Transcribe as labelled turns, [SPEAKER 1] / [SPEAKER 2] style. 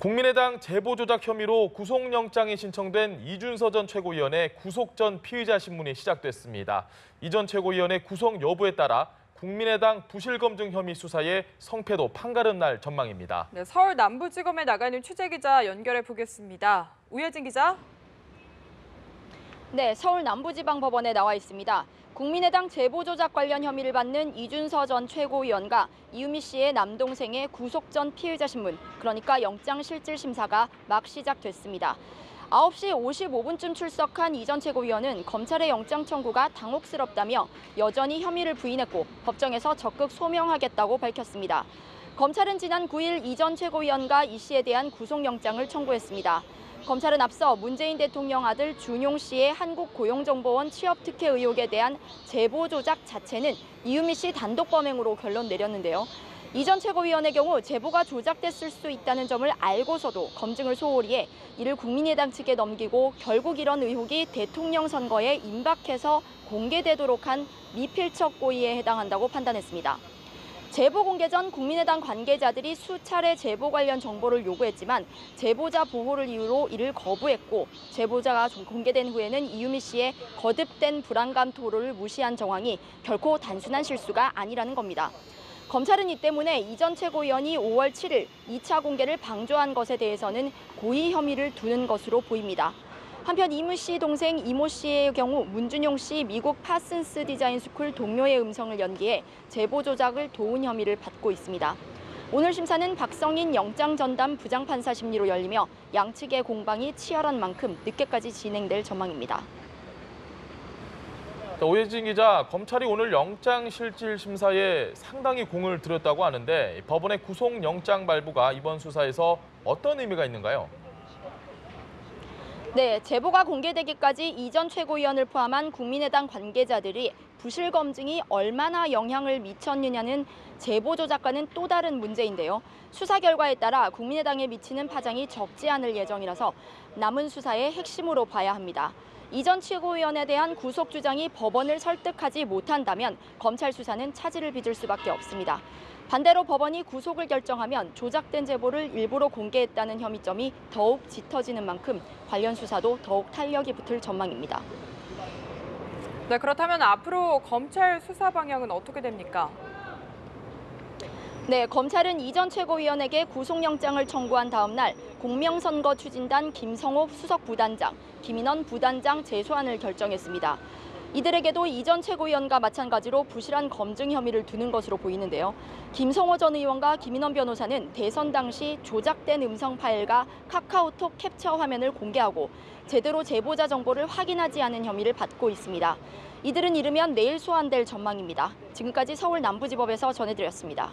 [SPEAKER 1] 국민의당 제보 조작 혐의로 구속영장이 신청된 이준서 전 최고위원의 구속 전 피의자 신문이 시작됐습니다. 이 전 최고위원의 구속 여부에 따라 국민의당 부실검증 혐의 수사의 성패도 판가름 날 전망입니다.
[SPEAKER 2] 네, 서울 남부지검에 나가는 취재기자 연결해 보겠습니다. 우혜진 기자.
[SPEAKER 3] 네, 서울 남부지방법원에 나와 있습니다. 국민의당 제보 조작 관련 혐의를 받는 이준서 전 최고위원과 이유미 씨의 남동생의 구속 전 피의자 신문, 그러니까 영장실질심사가 막 시작됐습니다. 9시 55분쯤 출석한 이 전 최고위원은 검찰의 영장 청구가 당혹스럽다며 여전히 혐의를 부인했고 법정에서 적극 소명하겠다고 밝혔습니다. 검찰은 지난 9일 이 전 최고위원과 이 씨에 대한 구속영장을 청구했습니다. 검찰은 앞서 문재인 대통령 아들 준용 씨의 한국고용정보원 취업특혜 의혹에 대한 제보 조작 자체는 이유미 씨 단독 범행으로 결론 내렸는데요. 이 전 최고위원의 경우 제보가 조작됐을 수 있다는 점을 알고서도 검증을 소홀히 해 이를 국민의당 측에 넘기고 결국 이런 의혹이 대통령 선거에 임박해서 공개되도록 한 미필적 고의에 해당한다고 판단했습니다. 제보 공개 전 국민의당 관계자들이 수차례 제보 관련 정보를 요구했지만 제보자 보호를 이유로 이를 거부했고 제보자가 공개된 후에는 이유미 씨의 거듭된 불안감 토로를 무시한 정황이 결코 단순한 실수가 아니라는 겁니다. 검찰은 이 때문에 이 전 최고위원이 5월 7일 2차 공개를 방조한 것에 대해서는 고의 혐의를 두는 것으로 보입니다. 한편 이무 씨 동생 이모 씨의 경우 문준용 씨 미국 파슨스 디자인 스쿨 동료의 음성을 연기해 제보 조작을 도운 혐의를 받고 있습니다. 오늘 심사는 박성인 영장 전담 부장판사 심리로 열리며 양측의 공방이 치열한 만큼 늦게까지 진행될 전망입니다.
[SPEAKER 1] 오혜진 기자, 검찰이 오늘 영장실질심사에 상당히 공을 들였다고 하는데 법원의 구속영장 발부가 이번 수사에서 어떤 의미가 있는가요?
[SPEAKER 3] 네, 제보가 공개되기까지 이 전 최고위원을 포함한 국민의당 관계자들이 부실 검증이 얼마나 영향을 미쳤느냐는 제보 조작과는 또 다른 문제인데요. 수사 결과에 따라 국민의당에 미치는 파장이 적지 않을 예정이라서 남은 수사의 핵심으로 봐야 합니다. 이 전 최고위원에 대한 구속 주장이 법원을 설득하지 못한다면 검찰 수사는 차질을 빚을 수밖에 없습니다. 반대로 법원이 구속을 결정하면 조작된 제보를 일부러 공개했다는 혐의점이 더욱 짙어지는 만큼 관련 수사도 더욱 탄력이 붙을 전망입니다.
[SPEAKER 2] 네, 그렇다면 앞으로 검찰 수사 방향은 어떻게 됩니까?
[SPEAKER 3] 네, 검찰은 이 전 최고위원에게 구속영장을 청구한 다음 날 공명선거 추진단 김성호 수석 부단장, 김인원 부단장 재소환을 결정했습니다. 이들에게도 이 전 최고위원과 마찬가지로 부실한 검증 혐의를 두는 것으로 보이는데요. 김성호 전 의원과 김인원 변호사는 대선 당시 조작된 음성 파일과 카카오톡 캡처 화면을 공개하고 제대로 제보자 정보를 확인하지 않은 혐의를 받고 있습니다. 이들은 이르면 내일 소환될 전망입니다. 지금까지 서울 남부지법에서 전해드렸습니다.